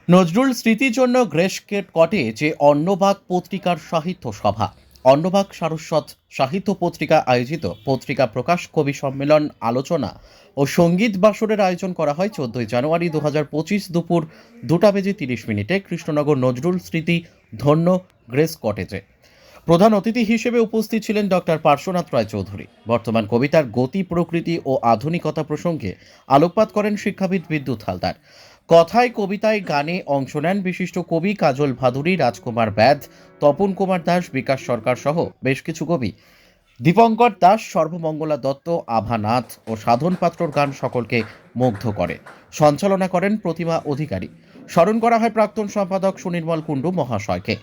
নজরুল স্মৃতির জন্য গ্রেসগেট কটেজে অন্নবাগ পত্রিকার সাহিত্য সভা। অন্নবাগ সারস্বত সাহিত্য পত্রিকা আয়োজিত পত্রিকা প্রকাশ, কবি সম্মেলন, আলোচনা ও সঙ্গীত বাসরের আয়োজন করা হয় 14 জানুয়ারি 2025 দুপুর 2:30 কৃষ্ণনগর নজরুল স্মৃতি ধন্য গ্রেস কটেজে। প্রধান অতিথি হিসেবে উপস্থিত ছিলেন ডক্টর পার্শ্বনাথ রায় চৌধুরী। বর্তমান কবিতার গতি, প্রকৃতি ও আধুনিকতা প্রসঙ্গে আলোকপাত করেন শিক্ষাবিদ বিদ্যুৎ হালদার। কথায়, কবিতায়, গানে অংশ নেন বিশিষ্ট কবি কাজল ভাদুরী, রাজকুমার ব্যাধ, তপন কুমার দাস, বিকাশ সরকার সহ বেশ কিছু কবি। দীপঙ্কর দাস, সর্বমঙ্গলা দত্ত, আভা নাথ ও সাধন পাত্রর গান সকলকে মুগ্ধ করে। সঞ্চালনা করেন প্রতিমা অধিকারী। স্মরণ করা হয় প্রাক্তন সম্পাদক সুনির্মল কুণ্ডু মহাশয়কে।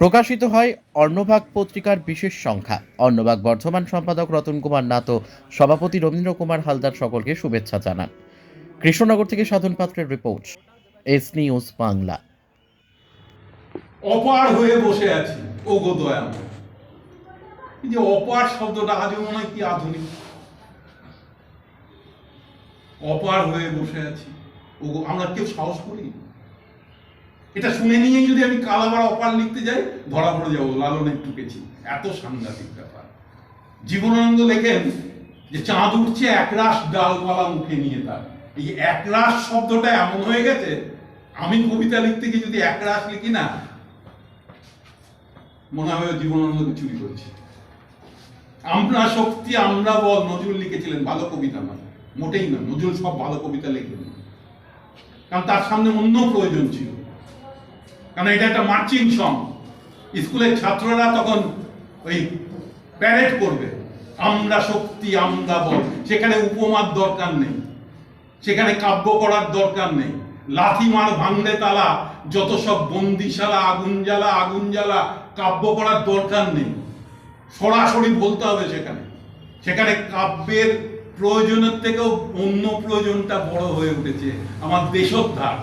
প্রকাশিত হয় অন্নভাগ পত্রিকার বিশেষ সংখ্যা। অন্নভাগ বর্ধমান সম্পাদক রতন কুমার নাথ ও সভাপতি রবীন্দ্র কুমার হালদার সকলকে শুভেচ্ছা জানান। কৃষ্ণনগর থেকে সাধন পাত্রের রিপোর্ট, এস নিউজ বাংলা। অপার হয়ে বসে আছি ও গো দয়াময়। এই যে অপার শব্দটা আজও মনে হয় কি আধুনিক। অপার হয়ে বসে আছি ও গো, আমরা কেউ সাহস করি? এটা শুনে নিয়েই যদি আমি কাল আবার অপার লিখতে যাই, ধরা পড়ে যাবো লালনের টুকেছি। এত সাংঘাতিক ব্যাপার। জীবনানন্দ লেখেন যে চাঁদ উঠছে একরাশ ডালপালা মুখে নিয়ে। তার এই একরাশ শব্দটা এমন হয়ে গেছে, আমি কবিতা লিখতে গিয়ে যদি একরাশ লিখি না, মনে হয় জীবনানন্দকে চুরি করছে। আমরা শক্তি আমরা বল নজরুল লিখেছিলেন, ভালো কবিতা নয়, মোটেই না। নজরুল সব ভালো কবিতা লিখবেন, কারণ তার সামনে অন্য প্রয়োজন ছিল। কারণ এটা একটা মার্চিং সং। স্কুলের ছাত্ররা তখন ওই প্যারেড করবে, আমরা শক্তি আমরা বল। সেখানে উপমার দরকার নেই, সেখানে কাব্য করার দরকার নেই। লাথি মার ভাঙলে তালা, যত সব বন্দিশালা, আগুন জ্বালা আগুন জ্বালা, কাব্য করার দরকার নেই। সরাসরি বলতে হবে। সেখানে সেখানে কাব্যের প্রয়োজনের থেকেও অন্য প্রয়োজনটা বড় হয়ে উঠেছে, আমার দেশোদ্ধার।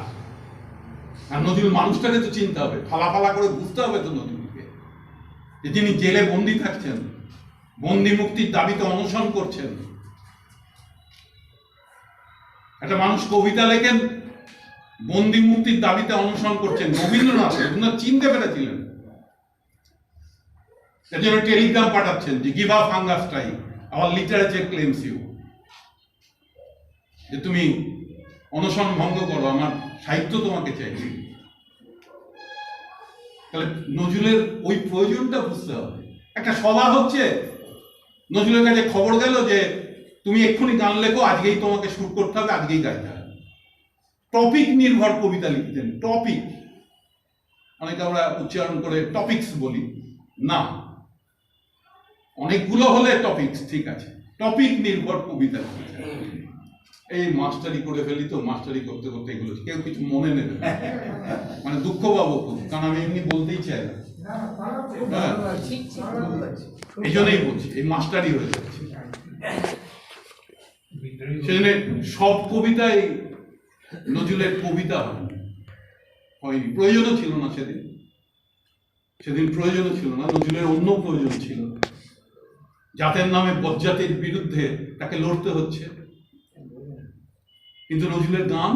আর নজরুল মানুষটাকে তো চিনতে হবে, ফালা ফালা করে বুঝতে হবে তো নজরুলকে, যে যিনি জেলে বন্দি থাকছেন, বন্দি মুক্তির দাবিতে অনশন করছেন। একটা মানুষ কবিতা লেখেন, বন্দি মুক্তির দাবিতে অনশন করছেন। রবীন্দ্রনাথ চিনতে পেরেছিলেন, এর জন্য টেলিগ্রাম পাঠাচ্ছেন যে give up hunger strike, our literature claims you. যে তুমি অনশন ভঙ্গ করো, আমার সাহিত্য তোমাকে চাইছে। তাহলে নজরুলের ওই প্রয়োজনটা বুঝতে হবে। একটা সভা হচ্ছে, নজরুলের কাছে খবর গেল যে তুমি এক্ষুনি গান লেখো, আজকেই তোমাকে শুট করতে হবে, আজকেই গাইতে হবে। টপিক নির্ভর কবিতা লিখতেন। টপিক, অনেকে আমরা উচ্চারণ করে টপিকস বলি না, অনেকগুলো হলে টপিকস ঠিক আছে। টপিক নির্ভর কবিতা লিখতেন। এই মাস্টারি করে ফেলি তো, মাস্টারি করতে করতে এগুলো কেউ কিছু মনে নেবে, মানে দুঃখ পাবো খুব, কারণ আমি এমনি বলতেই চাই না। এই জন্যই বলছি, এই মাস্টারি হয়ে যাচ্ছে। সেজন্য সব কবিতাই নজরুলের কবিতা হয়নি। প্রয়োজনও ছিল না সেদিন, সেদিন প্রয়োজনও ছিল না। নজরুলের অন্য প্রয়োজন ছিল। জাতের নামে বজ্জাতির বিরুদ্ধে তাকে লড়তে হচ্ছে, কিন্তু নজরুলের গান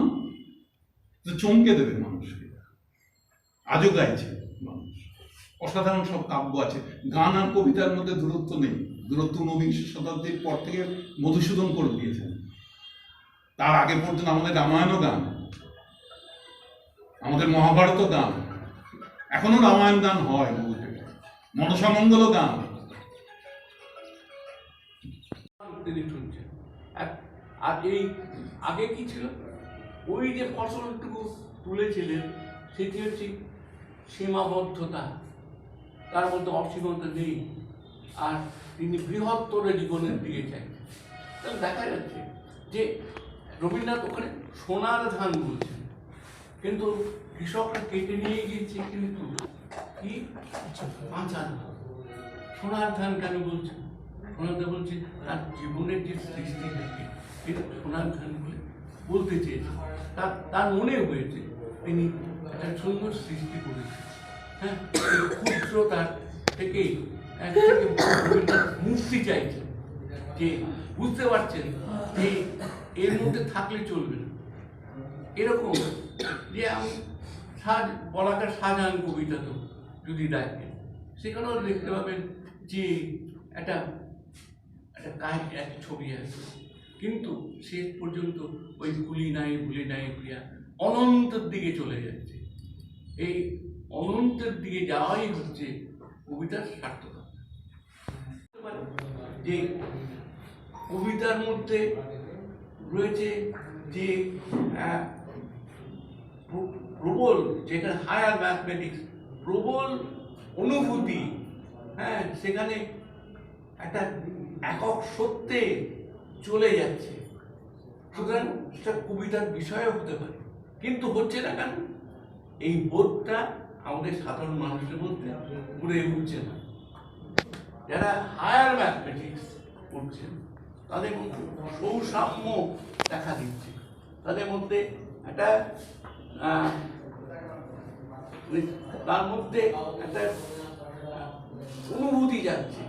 চমকে দেবে মানুষকে। আজও গাইছে মানুষ, অসাধারণ সব কাব্য আছে। গান আর কবিতার মধ্যে দূরত্ব নেই। দূরত্ব 19 শতাব্দীর পর থেকে মধুসূদন করে দিয়েছেন। তার আগে পর্যন্ত আমাদের রামায়ণও গান, আমাদের মহাভারতও গান, এখনো রামায়ণ গান হয়, মনসামঙ্গলও গান। আর এই আগে কি ছিল, ওই যে ফসলটুকু তুলেছিলেন, সেটি হচ্ছে সীমাবদ্ধতা, তার মধ্যে অসীমতা নেই। আর তিনি বৃহত্তর জীবনের দিকে চাইছেন। তাহলে দেখা যাচ্ছে যে রবীন্দ্রনাথ ওখানে সোনার ধান বলছেন, কিন্তু কৃষকরা কেটে নিয়ে গিয়েছে কিন্তু কি কাঁচা ধান। সোনার ধান কেন বলছেন? সোনার ধান বলছে তার জীবনের যে সৃষ্টি থাকে, এটা সোনার ধান বলে বলতে চেয়েছে। তার মনে হয়েছে তিনি একটা সুন্দর সৃষ্টি করেছেন। হ্যাঁ, ক্ষুদ্রতা থেকে মুক্তি চাইছেন, যে বুঝতে পারছেন যে এর মধ্যে থাকলে চলবে না, এরকম যে আমি বলাকার শাহজাহান কবিতা তো যদি দেখেন সেখানেও দেখতে পাবেন যে একটা একটা ছবি আছে, কিন্তু শেষ পর্যন্ত ওই ভুলি নাই ভুলিয়া অনন্তের দিকে চলে যাচ্ছে। এই অনন্তের দিকে যাওয়াই হচ্ছে কবিতার সার্থকতা। যে কবিতার মধ্যে রয়েছে যে প্রবল, যেখানে হায়ার ম্যাথমেটিক্স, প্রবল অনুভূতি, হ্যাঁ, সেখানে একটা একক সত্যে চলে যাচ্ছে। সুতরাং সেটা কবিতার বিষয়ও হতে পারে, কিন্তু হচ্ছে না কেন? এই বোধটা আমাদের সাধারণ মানুষের মধ্যে গড়ে উঠছে না। যারা হায়ার ম্যাথমেটিক্স পড়ছেন তাদের মধ্যে সৌসাম্য দেখা দিচ্ছে, তাদের মধ্যে একটা তার মধ্যে একটা অনুভূতি যাচ্ছে,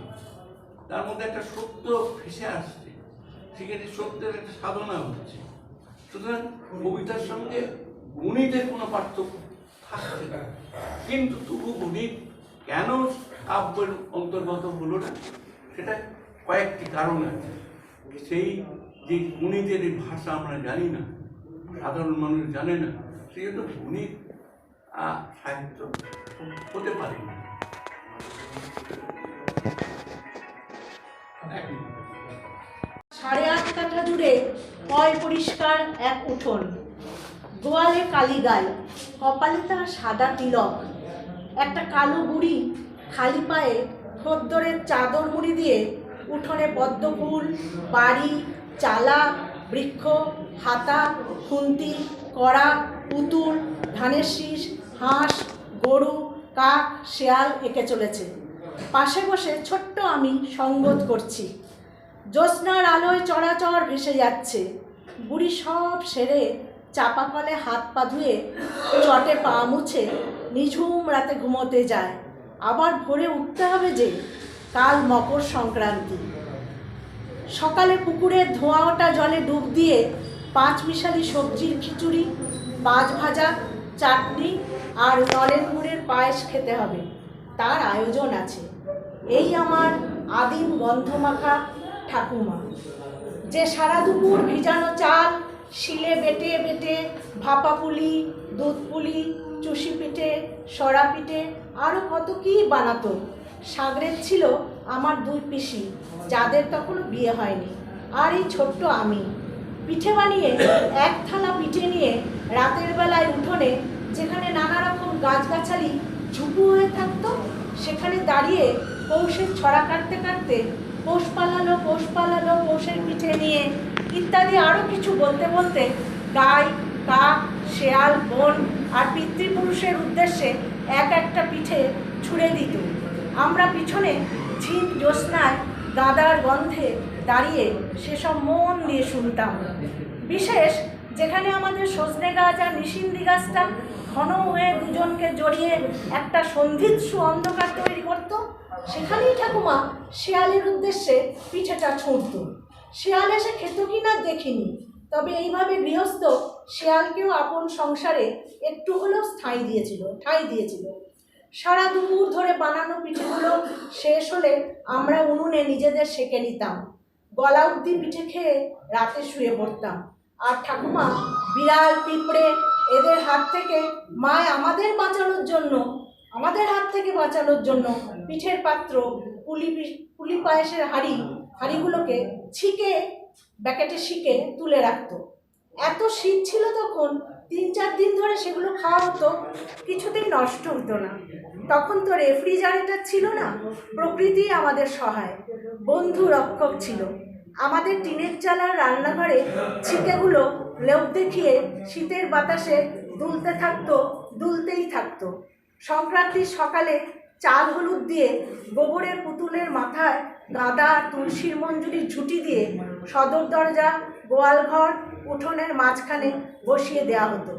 তার মধ্যে একটা সত্য ভেসে আসছে, সেখানে সত্যের একটা সাধনা হচ্ছে। সুতরাং কবিতার সঙ্গে গণিতের কোনো পার্থক্য থাকছে না, কিন্তু তবু গণিত কেন কাব্যের অন্তর্গত হলো না, সেটা কয়েকটি কারণ আছে। সেই যে গণিতের এই ভাষা আমরা জানি না, সাধারণ মানুষ জানে না, সেই জন্য গণিত সাহিত্য হতে পারে না। 8.5 কাঠা জুড়ে পয় পরিষ্কার এক উঠোন, গোয়ালে কালি গায়, কপালে তার সাদা তিলক। একটা কালো বুড়ি খালি পায়ে খদ্দরের চাদর মুড়ি দিয়ে উঠোনে পদ্মফুল, বাড়ি, চালা, বৃক্ষ, হাতা, খুন্তি, কড়া, পুতুল, ধানের শীষ, হাঁস, গরু, কাক, শেয়াল এঁকে চলেছে। পাশে বসে ছোট্ট আমি সঙ্গত করছি। জ্যোৎস্নার আলোয় চড়াচড় ভেসে যাচ্ছে। বুড়ি সব সেরে চাপা কলে হাত পা ধুয়ে চটে পা মুছে নিঝুম রাতে ঘুমোতে যায়। আবার ভোরে উঠতে হবে যে, কাল মকর সংক্রান্তি। সকালে পুকুরের ধোঁয়া ওঠা জলে ডুব দিয়ে 5 মিশালি সবজির খিচুড়ি, 5 ভাজা, চাটনি আর নলেন গুড়ের পায়েস খেতে হবে, তার আয়োজন আছে। এই আমার আদিম গন্ধমাখা ঠাকুমা, যে সারা দুপুর ভিজানো চাল শিলে বেটে বেটে ভাপা পুলি, দুধ পুলি, চুষি পিঠে, সরা পিঠে আরও কত কী বানাতো। সাগরের ছিল আমার 2 পিসি, যাদের তখনও বিয়ে হয়নি, আর এই ছোট্ট আমি। পিঠে বানিয়ে 1 থালা পিঠে নিয়ে রাতের বেলায় উঠোনে, যেখানে নানা রকম গাছগাছালি ঝুপু হয়ে থাকতো, সেখানে দাঁড়িয়ে পৌষের ছড়া কাটতে কাটতে পৌষ পালালো পৌষের পিঠে নিয়ে ইত্যাদি আরও কিছু বলতে বলতে গাই, কাক, শেয়াল, বন আর পিতৃপুরুষের উদ্দেশ্যে একটা পিঠে ছুঁড়ে দিত। আমরা পিছনে ঝিম জ্যোৎস্নায় গাঁদার গন্ধে দাঁড়িয়ে সেসব মন দিয়ে শুনতাম। বিশেষ যেখানে আমাদের সজনে গাছ আর নিশিন্দি গাছটা ঘন হয়ে দুজনকে জড়িয়ে একটা সন্ধিৎসু অন্ধকার তৈরি করত, সেখানেই ঠাকুমা শেয়ালের উদ্দেশ্যে পিঠেটা ছুঁড়ত। শেয়াল এসে খেত কি না দেখিনি, তবে এইভাবে গৃহস্থ শেয়ালকেও আপন সংসারে একটু হলেও ঠাঁই দিয়েছিল। সারা দুপুর ধরে বানানো পিঠেগুলো শেষ হলে আমরা উনুনে নিজেদের সেঁকে নিতাম। গলা অবধি পিঠে খেয়ে রাতে শুয়ে পড়তাম। আর ঠাকুমা বিড়াল, পিঁপড়ে এদের হাত থেকে আমাদের হাত থেকে বাঁচানোর জন্য পিঠের পাত্র, পুলি পায়েসের হাঁড়িগুলোকে ব্যাকেটে শিকে তুলে রাখতো। এত শীত ছিল তখন, 3-4 দিন ধরে সেগুলো খাওয়া হতো, কিছুতেই নষ্ট হতো না। তখন তো রেফ্রিজারেটর ছিল না, প্রকৃতি আমাদের সহায়, বন্ধু রক্ষক ছিল। আমাদের টিনের চালার রান্নাঘরে ছিকেগুলো লোভ দেখিয়ে শীতের বাতাসে দুলতেই থাকতো। সংক্রান্তির সকালে চাল হলুদ দিয়ে গোবরের পুতুলের মাথায় গাঁদা আর তুলসীর মঞ্জুরির ঝুঁটি দিয়ে সদর দরজা, গোয়ালঘর, উঠোনের মাঝখানে বসিয়ে দেওয়া হতো।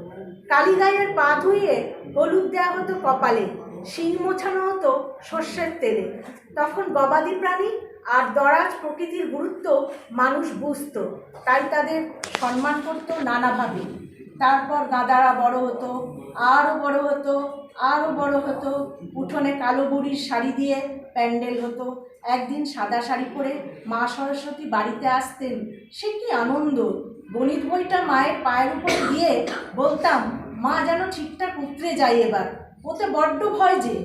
কালীগায়ের পা ধুইয়ে হলুদ দেওয়া হতো কপালে, শিং মোছানো হতো সর্ষের তেলে। তখন গবাদি প্রাণী আর দরাজ প্রকৃতির গুরুত্ব মানুষ বুঝত, তাই তাদের সম্মান করত নানাভাবে। তারপর গাদারা বড় হতো, আরও বড় হতো, আরও বড় হতো। উঠোনে কালো বুড়ির শাড়ি দিয়ে প্যান্ডেল হতো। একদিন সাদা শাড়ি পরে মা সরস্বতী বাড়িতে আসতেন, সে কি আনন্দ! গণিত বইটা মায়ের পায়ের উপর দিয়ে বলতাম, মা যেন ঠিকঠাক উতরে যায় এবার, ওতে বড্ড ভয় যে।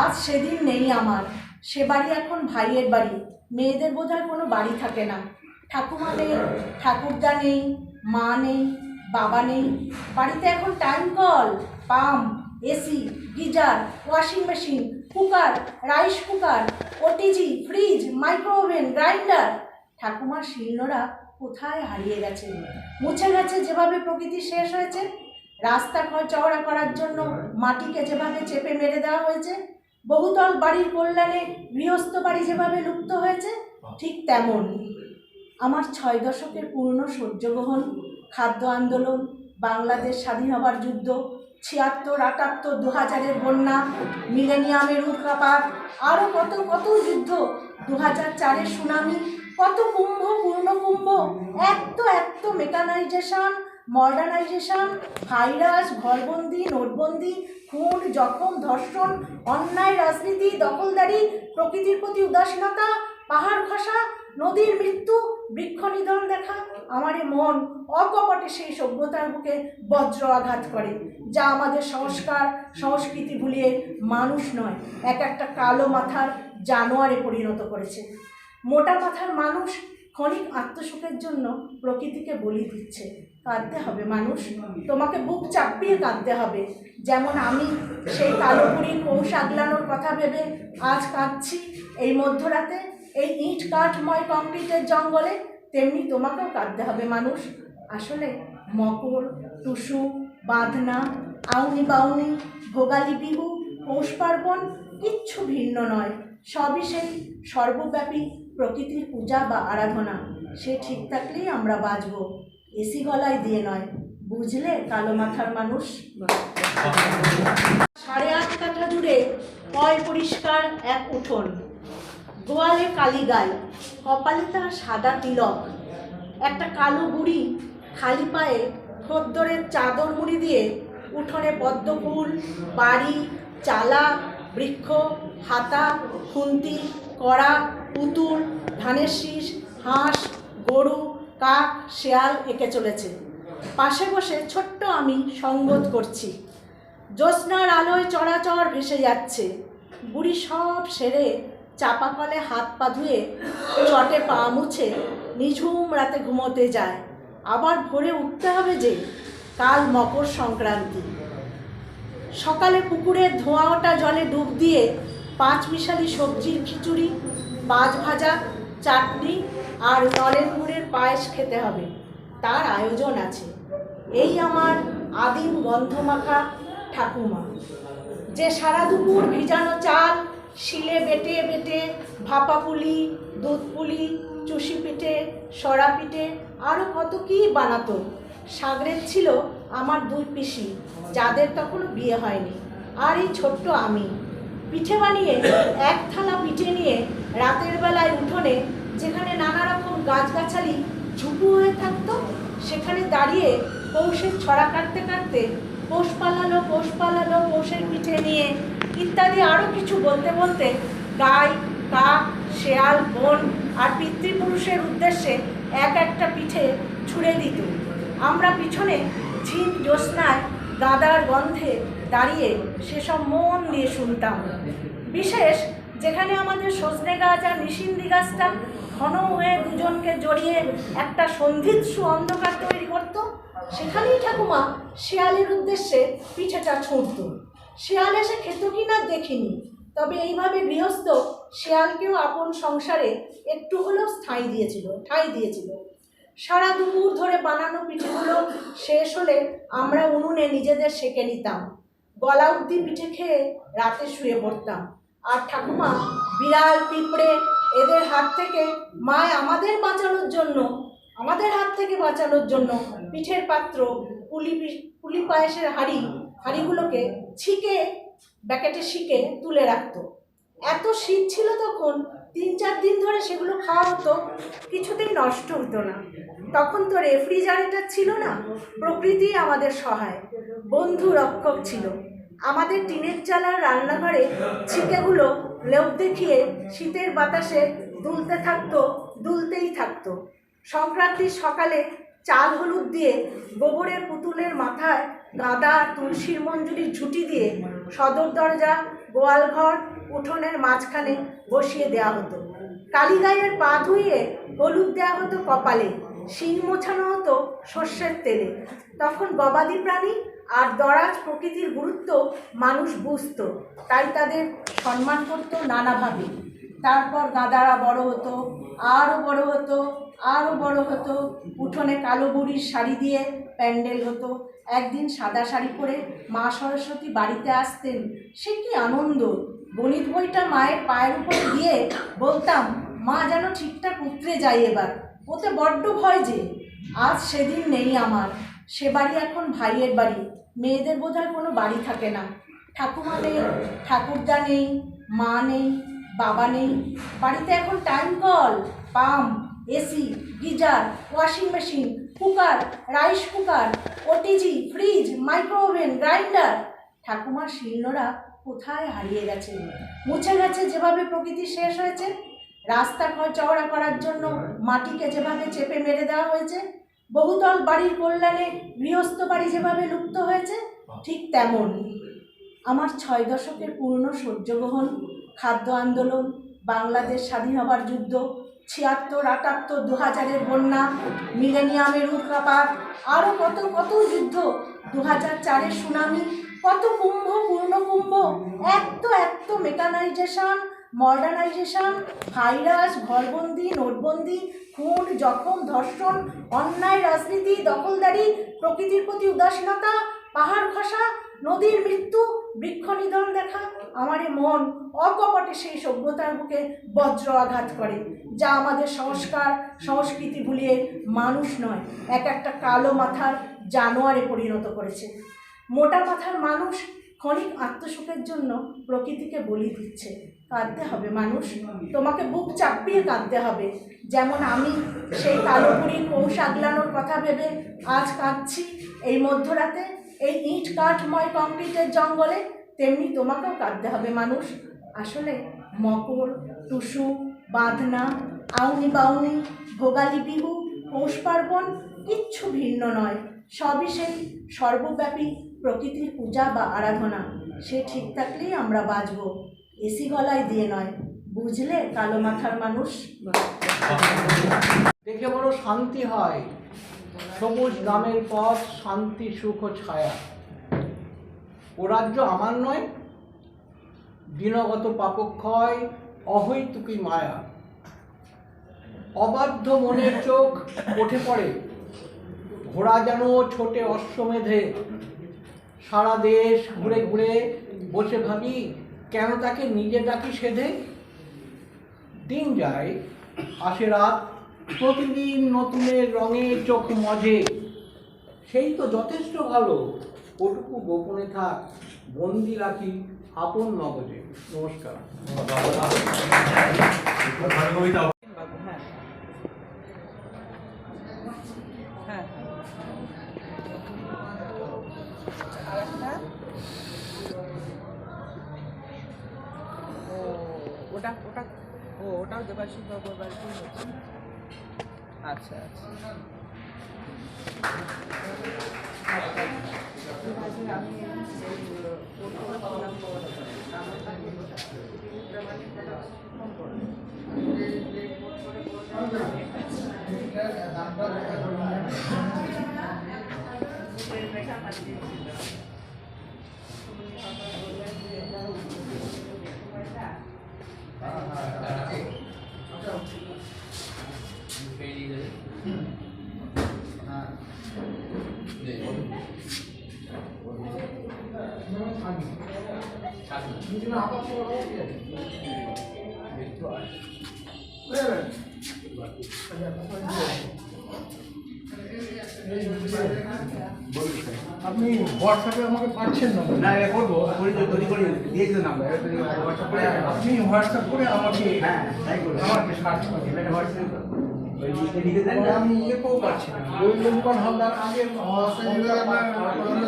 আজ সেদিন নেই আমার, সে বাড়ি এখন ভাইয়ের বাড়ি। মেয়েদের বোধহয় কোনো বাড়ি থাকে না। ঠাকুমা নেই, ঠাকুরদা নেই, মা নেই, বাবা নেই। বাড়িতে এখন টাইম কল, pump, AC, geyser, washing machine, cooker, rice cooker, OTG, fridge, micro oven, grinder. ঠাকুমার শিলনোড়া কোথায় হারিয়ে গেছে, মুছে গেছে যেভাবে প্রকৃতি শেষ হয়েছে। রাস্তা চওড়া করার জন্য মাটিকে যেভাবে চেপে মেরে দেওয়া হয়েছে, বহুতল বাড়ির কল্যাণে গৃহস্থ বাড়ি যেভাবে লুপ্ত হয়েছে, ঠিক তেমন আমার 6 দশকের পূর্ণ সূর্যগ্রহণ, খাদ্য আন্দোলন, বাংলাদেশ স্বাধীন হবার যুদ্ধ, 76, 78, 2000-এর বন্যা, মিলেনিয়ামের উল্কাপাত, আরও কত কত যুদ্ধ, 2004-এর সুনামি, কত কুম্ভ, পূর্ণ কুম্ভ, এত মেকানাইজেশন, মডার্নাইজেশন, ভাইরাস, ঘরবন্দি, নোটবন্দি, খুন, জখম, ধর্ষণ, অন্যায় রাজনীতি, দখলদারি, প্রকৃতির প্রতি উদাসীনতা, পাহাড় খসা, নদীর মৃত্যু, বৃক্ষ নিধন দেখা। আমার এ মন অকপটে সেই সভ্যতার বুকে বজ্র আঘাত করে, যা আমাদের সংস্কার সংস্কৃতি ভুলিয়ে মানুষ নয়, একটা কালো মাথার জানোয়ারে পরিণত করেছে। মোটা মাথার মানুষ ক্ষণিক আত্মসুখের জন্য প্রকৃতিকে বলি দিচ্ছে। কাঁদতে হবে মানুষ, তোমাকে বুক চাপিয়ে কাঁদতে হবে। যেমন আমি সেই কালো বুড়ির পৌষ আগলানোর কথা ভেবে আজ কাঁদছি এই মধ্যরাতে, এই ইট কাঠময় কংক্রিটের জঙ্গলে, তেমনি তোমাকেও কাঁদতে হবে মানুষ। আসলে মকর, টুসু, বাঁধনা, আউনি বাউনি, ভোগালী বিহু, পৌষ পার্বণ কিচ্ছু ভিন্ন নয়, সবই সেই সর্বব্যাপী প্রকৃতির পূজা বা আরাধনা। সে ঠিক থাকলেই আমরা বাঁচব, এসি গলায় দিয়ে নয়, বুঝলে কালো মাথার মানুষ। 8.5 কাঠা জুড়ে পয় পরিষ্কার এক উঠোন, গোয়ালে কালী গাই, কপালে তার সাদা তিলক। একটা কালো বুড়ি খালি পায়ে খদ্দরের চাদর মুড়ি দিয়ে উঠোনে পদ্ম ফুল, বাড়ি, চালা, বৃক্ষ, হাতা, খুন্তি, কড়া, পুতুল, ধানের শীষ, হাঁস, গরু, কাক, শেয়াল এঁকে চলেছে। পাশে বসে ছোট্ট আমি সঙ্গত করছি। জ্যোৎস্নার আলোয় চড়াচড় ভেসে যাচ্ছে। বুড়ি সব সেরে চাপা কলে হাত পা ধুয়ে চটে পা মুছে নিঝুম রাতে ঘুমোতে যায়। আবার ভোরে উঠতে হবে যে, কাল মকর সংক্রান্তি। সকালে পুকুরের ধোঁয়া ওঠা জলে ডুব দিয়ে 5 মিশালি সবজির খিচুড়ি, মাছ ভাজা, চাটনি আর নলেন গুড়ের পায়েস খেতে হবে, তার আয়োজন আছে। এই আমার আদিম গন্ধমাখা ঠাকুমা, যে সারা দুপুর ভিজানো চাল শিলে বেটে বেটে ভাপা পুলি, দুধ পুলি, চুষি পিঠে, সরা পিঠে, আরও কত কী বানাতো। সাগরের ছিল আমার 2 পিসি, যাদের তখনও বিয়ে হয়নি, আর এই ছোট্ট আমি। পিঠে বানিয়ে 1 থালা পিঠে নিয়ে রাতের বেলায় উঠোনে, যেখানে নানা রকম গাছগাছালি ঝুপু হয়ে থাকতো, সেখানে দাঁড়িয়ে পৌষের ছড়া কাটতে কাটতে পৌষ পালালো, পৌষ পালালো, পৌষের পিঠে নিয়ে ইত্যাদি আরও কিছু বলতে বলতে গাই, কাক, শেয়াল, বন আর পিতৃপুরুষের উদ্দেশ্যে একটা পিঠে ছুঁড়ে দিত। আমরা পিছনে ঝিম জ্যোৎস্নায় গাঁদার গন্ধে দাঁড়িয়ে সেসব মন দিয়ে শুনতাম। বিশেষ যেখানে আমাদের সজনে গাছ আর নিশিন্দি গাছটা ঘন হয়ে দুজনকে জড়িয়ে একটা সন্ধিৎসু অন্ধকার তৈরি করত, সেখানেই ঠাকুমা শেয়ালের উদ্দেশ্যে পিঠেটা ছুঁড়ত। শেয়াল এসে খেত কি না দেখিনি, তবে এইভাবে গৃহস্থ শেয়ালকেও আপন সংসারে একটু হলেও ঠাঁই দিয়েছিল। সারা দুপুর ধরে বানানো পিঠেগুলো শেষ হলে আমরা উনুনে নিজেদের সেঁকে নিতাম। গলা অবধি পিঠে খেয়ে রাতে শুয়ে পড়তাম। আর ঠাকুমা বিড়াল, পিঁপড়ে এদের হাত থেকে আমাদের হাত থেকে বাঁচানোর জন্য পিঠের পাত্র, পুলি পায়েসের হাঁড়িগুলোকে ব্যাকেটে শিকে তুলে রাখত। এত শীত ছিল তখন, 3-4 দিন ধরে সেগুলো খাওয়া হতো, কিছুতেই নষ্ট হতো না। তখন তো রেফ্রিজারেটর ছিল না, প্রকৃতি আমাদের সহায়, বন্ধু রক্ষক ছিল। আমাদের টিনের চালার রান্নাঘরে ছিটেগুলো লোক দেখিয়ে শীতের বাতাসে দুলতে থাকতো, দুলতেই থাকতো। সংক্রান্তির সকালে চাল হলুদ দিয়ে গোবরের পুতুলের মাথায় গাঁদা তুলসীর মঞ্জুরির ঝুঁটি দিয়ে সদর দরজা, গোয়ালঘর, উঠোনের মাঝখানে বসিয়ে দেওয়া হতো। কালীগাইয়ের পা ধুইয়ে হলুদ দেওয়া হতো কপালে, শিং মোছানো হতো সর্ষের তেলে। তখন গবাদি প্রাণী আর দরাজ প্রকৃতির গুরুত্ব মানুষ বুঝতো, তাই তাদের সম্মান করতো নানাভাবে। তারপর গাদারা বড় হতো, আরও বড় হতো, আরও বড় হতো। উঠোনে কালো বুড়ির শাড়ি দিয়ে প্যান্ডেল হতো। একদিন সাদা শাড়ি পরে মা সরস্বতী বাড়িতে আসতেন, সে কি আনন্দ! গণিত বইটা মায়ের পায়ের উপরে দিয়ে বলতাম, মা যেন ঠিকঠাক উতরে যায় এবার, ওতে বড্ড ভয় যে। আজ সেদিন নেই আমার, সে বাড়ি এখন ভাইয়ের বাড়ি। মেয়েদের বোধহয় কোনো বাড়ি থাকে না। ঠাকুমা নেই, ঠাকুরদা নেই, মা নেই, বাবা নেই। বাড়িতে এখন টাইম কল, pump, AC, geyser, washing machine, cooker, rice cooker, OTG, fridge, micro oven, grinder. ঠাকুমার শিলনোড়া কোথায় হারিয়ে গেছে, মুছে গেছে যেভাবে প্রকৃতি শেষ হয়েছে। রাস্তা চওড়া করার জন্য মাটিকে যেভাবে চেপে মেরে দেওয়া হয়েছে, বহুতল বাড়ির কল্যাণে গৃহস্থ বাড়ি যেভাবে লুপ্ত হয়েছে, ঠিক তেমন আমার 6 দশকের পূর্ণ সহ্যগ্রহণ, খাদ্য আন্দোলন, বাংলাদেশ স্বাধীন হবার যুদ্ধ, 76, 78, 2000-এর বন্যা, মিলেনিয়ামের উল্কাপাত, আরও কত কত যুদ্ধ, 2004-এর সুনামি, কত কুম্ভ, পূর্ণ কুম্ভ, এত মেকানাইজেশন, মডার্নাইজেশন, ভাইরাস, ঘরবন্দি, নোটবন্দি, খুন, জখম, ধর্ষণ, অন্যায় রাজনীতি, দখলদারি, প্রকৃতির প্রতি উদাসীনতা, পাহাড় খসা, নদীর মৃত্যু, বৃক্ষ নিধন দেখা। আমার মন অকপটে সেই সভ্যতার বুকে বজ্র আঘাত করে, যা আমাদের সংস্কার সংস্কৃতি ভুলিয়ে মানুষ নয়, একটা কালো মাথার জানোয়ারে পরিণত করেছে। মোটা মাথার মানুষ ক্ষণিক আত্মসুখের জন্য প্রকৃতিকে বলি দিচ্ছে। কাঁদতে হবে মানুষ, তোমাকে বুক চাপিয়ে কাঁদতে হবে। যেমন আমি সেই কালো বুড়ির পৌষ আগলানোর কথা ভেবে আজ কাঁদছি এই মধ্যরাতে, এই ইট কাঠময় কংক্রিটের জঙ্গলে, তেমনি তোমাকেও কাঁদতে হবে মানুষ। আসলে মকর, টুসু, বাঁধনা, আউনি বাউনি, ভোগালী বিহু, পৌষ পার্বণ কিচ্ছু ভিন্ন নয়, সবই সেই সর্বব্যাপী প্রকৃতির পূজা বা আরাধনা। সে ঠিক থাকলেই আমরা বাঁচব, এসি গলায় দিয়ে নয়, বুঝলে কালো মাথার মানুষ? দেখে বড় শান্তি হয়, সবুজ গ্রামের পথ, শান্তি, সুখ ও ছায়া। ও রাজ্য আমার নয়, দিনগত পাপক্ষয়, অহৈতুকী মায়া। অবাধ্য মনের চোখ ওঠে পড়ে, ঘোড়া যেন ছোটে অশ্বমেধে। সারা দেশ ঘুরে ঘুরে বসে ভাবি, কেন তাকে নিজে ডাকি সেধে। দিন যায়, আসে রাত, প্রতিদিন নতুনের রঙে চোখ মজে। সেই তো যথেষ্ট ভালো, ওটুকু গোপনে থাক, বন্দি রাখি আপন মগজে। নমস্কার। ওটাও দেবাশিস বাবুর বাড়িতেই হচ্ছে। আচ্ছা আচ্ছা আমি আপনি হোয়াটসঅ্যাপে আমাকে পাচ্ছেন না না এটা করবো তৈরি করে দিয়েছি তো নাম্বার হোয়াটসঅ্যাপ করে আপনি হোয়াটসঅ্যাপ করে আমাকে হ্যাঁ তাই করবো আমাকে সার্চ করেন। এটা হোয়াটসঅ্যাপ ওই লিখে লিখে দেন তাহলে আমি ইয়েতেও পাচ্ছি না গোবিন্দন হালদার আগে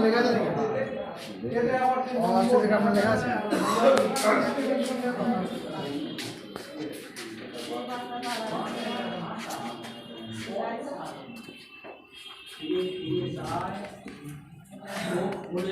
লেখা আছে এতে আমার আপনার লেখা আছে বলে